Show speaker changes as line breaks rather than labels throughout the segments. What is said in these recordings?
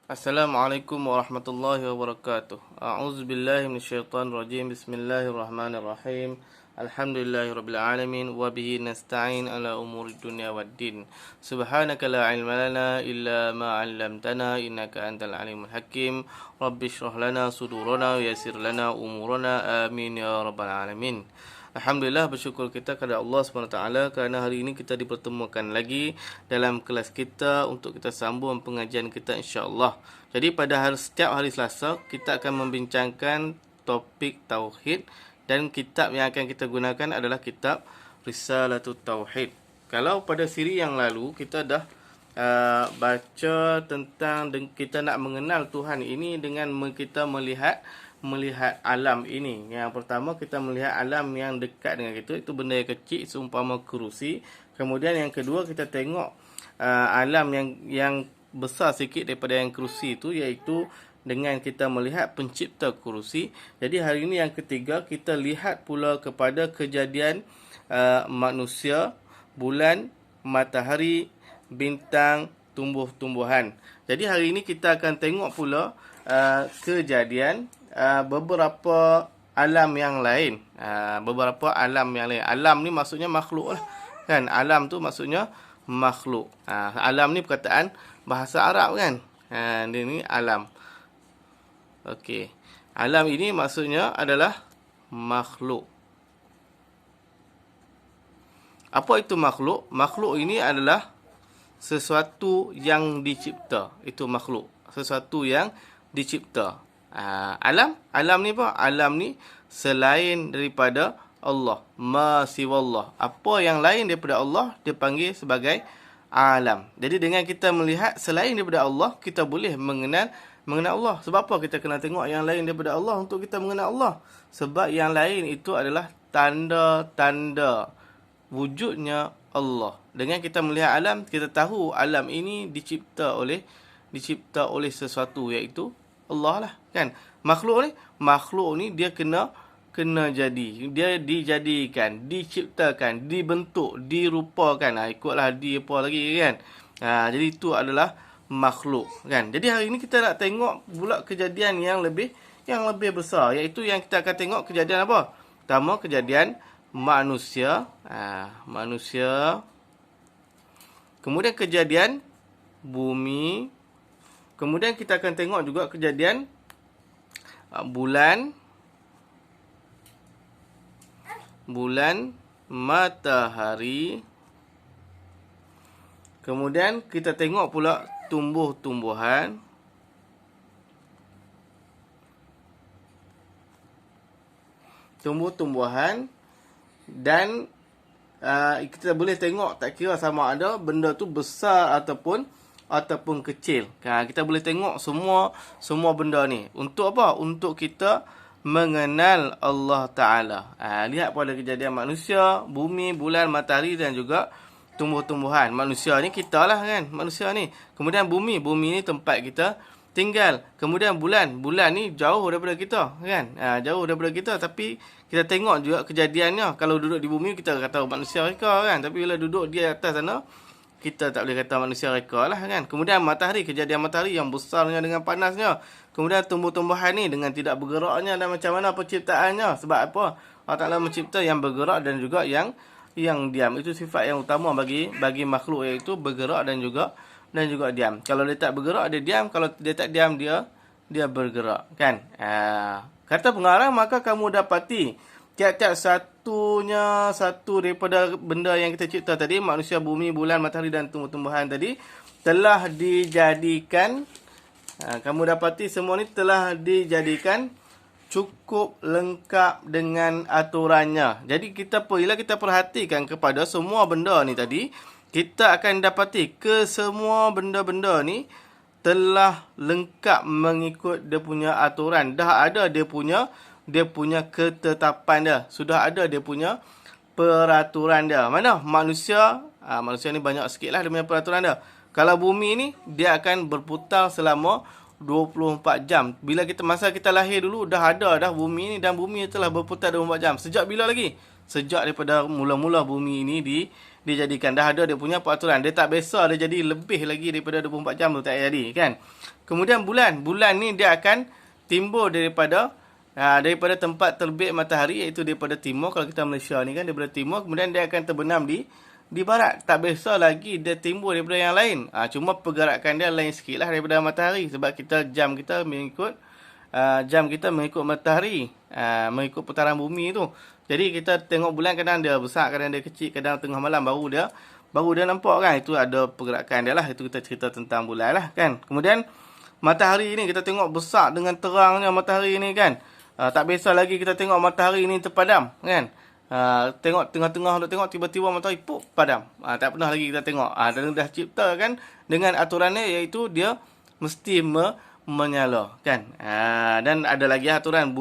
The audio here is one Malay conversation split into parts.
Assalamualaikum warahmatullahi wabarakatuh. A'udzubillahi minasyaitonirrajim. Bismillahirrahmanirrahim. Alhamdulillahirabbil alamin wa bihi nasta'in ala umuri dunya waddin. Subhanaka la ilma lana illa ma 'allamtana innaka antal alimul hakim. Rabbi shrah lana sudurana wa yassir lana umurana. Amin ya rabbal alamin. Alhamdulillah, bersyukur kita kepada Allah SWT kerana hari ini kita dipertemukan lagi dalam kelas kita untuk kita sambung pengajian kita insya-Allah. Jadi pada setiap hari Selasa kita akan membincangkan topik tauhid dan kitab yang akan kita gunakan adalah kitab Risalatut Tauhid. Kalau pada siri yang lalu kita dah baca tentang kita nak mengenal Tuhan ini dengan kita melihat alam ini. Yang pertama kita melihat alam yang dekat dengan kita, itu benda yang kecil seumpama kerusi. Kemudian yang kedua kita tengok alam yang besar sikit daripada yang kerusi itu, iaitu dengan kita melihat pencipta kerusi. Jadi hari ini yang ketiga kita lihat pula kepada kejadian manusia, bulan, matahari, bintang, tumbuh-tumbuhan. Jadi hari ini kita akan tengok pula kejadian beberapa alam yang lain. Beberapa alam yang lain. Alam ni maksudnya makhluk lah. Kan? Alam tu maksudnya makhluk. Alam ni perkataan bahasa Arab kan? Dia ni alam. Okey. Alam ini maksudnya adalah makhluk. Apa itu makhluk? Makhluk ini adalah sesuatu yang dicipta. Itu makhluk. Sesuatu yang dicipta. Alam ni apa? Alam ni selain daripada Allah, ma siwallah. Apa yang lain daripada Allah dipanggil sebagai alam. Jadi dengan kita melihat selain daripada Allah, kita boleh mengenal Allah. Sebab apa kita kena tengok yang lain daripada Allah untuk kita mengenal Allah? Sebab yang lain itu adalah tanda-tanda wujudnya Allah. Dengan kita melihat alam, kita tahu alam ini dicipta oleh sesuatu, iaitu Allah lah, kan? Makhluk ni dia kena jadi. Dia dijadikan, diciptakan, dibentuk, dirupakan. Ikutlah di apa lagi kan? Jadi itu adalah makhluk, kan? Jadi hari ini kita nak tengok pula kejadian yang lebih besar, iaitu yang kita akan tengok kejadian apa? Pertama kejadian manusia, manusia. Kemudian kejadian bumi. Kemudian kita akan tengok juga kejadian bulan, matahari. Kemudian kita tengok pula tumbuh-tumbuhan. Dan kita boleh tengok, tak kira sama ada benda tu besar ataupun kecil. Kita boleh tengok semua benda ni. Untuk apa? Untuk kita mengenal Allah Ta'ala. Lihat pada kejadian manusia, bumi, bulan, matahari dan juga tumbuh-tumbuhan. Manusia ni kita lah kan, manusia ni. Kemudian bumi ni tempat kita tinggal. Kemudian bulan ni jauh daripada kita kan. Jauh daripada kita, tapi kita tengok juga kejadiannya. Kalau duduk di bumi kita kata manusia reka kan, tapi bila duduk di atas sana kita tak boleh kata manusia reka lah kan. Kemudian matahari, kejadian matahari yang besarnya dengan panasnya. Kemudian tumbuh-tumbuhan ni dengan tidak bergeraknya dan macam mana penciptaannya. Sebab apa? Allah Ta'ala mencipta yang bergerak dan juga yang diam. Itu sifat yang utama bagi makhluk, iaitu bergerak dan juga diam. Kalau dia tak bergerak dia diam, kalau dia tak diam dia bergerak kan. Kata pengarang, maka kamu dapati tiap-tiap satu daripada benda yang kita cipta tadi, manusia, bumi, bulan, matahari dan tumbuh-tumbuhan tadi, telah dijadikan, kamu dapati semua ni telah dijadikan cukup lengkap dengan aturannya. Jadi bila kita perhatikan kepada semua benda ni tadi, kita akan dapati semua benda-benda ni telah lengkap mengikut dia punya aturan. Dah ada dia punya ketetapan dia. Sudah ada dia punya peraturan dia. Mana? Manusia ni banyak sikit lah dia punya peraturan dia. Kalau bumi ni, dia akan berputar selama 24 jam. Masa kita lahir dulu, dah ada bumi ni, dan bumi telah berputar 24 jam. Sejak bila lagi? Sejak daripada mula-mula bumi ini dia jadikan. Dah ada dia punya peraturan. Dia tak biasa dia jadi lebih lagi daripada 24 jam tu tak jadi kan. Kemudian bulan. Bulan ni dia akan timbul daripada tempat terbit matahari, iaitu daripada timur. Kalau kita Malaysia ni kan daripada timur, kemudian dia akan terbenam di barat. Tak biasa lagi dia timbul daripada yang lain. Cuma pergerakan dia lain sikit lah daripada matahari, sebab jam kita mengikut matahari, mengikut putaran bumi tu. Jadi kita tengok bulan, kadang dia besar, kadang dia kecil, kadang tengah malam baru dia nampak kan. Itu ada pergerakan dia lah. Itu kita cerita tentang bulan lah kan. Kemudian matahari ni kita tengok besar dengan terangnya matahari ni kan. Tak biasa lagi kita tengok matahari ni terpadam kan. Tengok tengah-tengah duk tengok, tiba-tiba matahari padam. Tak pernah lagi kita tengok. Dan dah ciptakan dengan aturannya, iaitu dia mesti menyala kan. Dan ada lagi aturan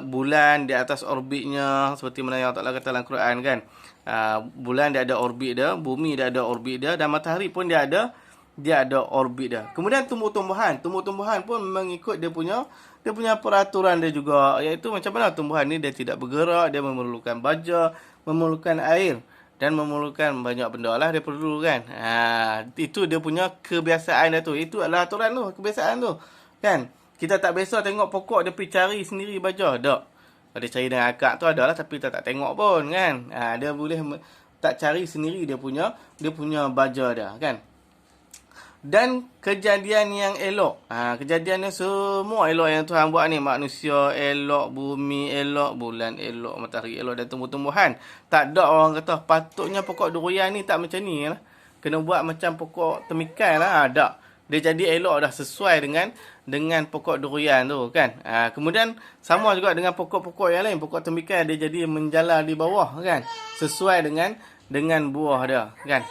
bulan di atas orbitnya, seperti mana yang Allah kata dalam Quran kan. Bulan dia ada orbit dia, bumi dia ada orbit dia, dan matahari pun dia ada orbit dia. Kemudian tumbuh-tumbuhan pun mengikut dia punya peraturan dia juga, iaitu macam mana tumbuhan ni dia tidak bergerak, dia memerlukan baja, memerlukan air, dan memerlukan banyak benda lah dia perlu kan. Itu dia punya kebiasaan dia tu. Itu adalah aturan tu, kebiasaan tu kan. Kita tak biasa tengok pokok dia pergi cari sendiri baja. Tak. Dia cari dengan akak tu adalah, tapi tak tengok pun kan. Dia boleh tak cari sendiri dia punya baja dia kan. Dan kejadian yang elok. Kejadian yang semua elok yang Tuhan buat ni. Manusia elok, bumi elok, bulan elok, matahari elok, dan tumbuh-tumbuhan. Tak ada orang kata patutnya pokok durian ni tak macam ni lah. Kena buat macam pokok temikai lah. Tak. Dia jadi elok dah, sesuai dengan pokok durian tu kan. Kemudian sama juga dengan pokok-pokok yang lain. Pokok temikai dia jadi menjalar di bawah kan. Sesuai dengan buah dia kan.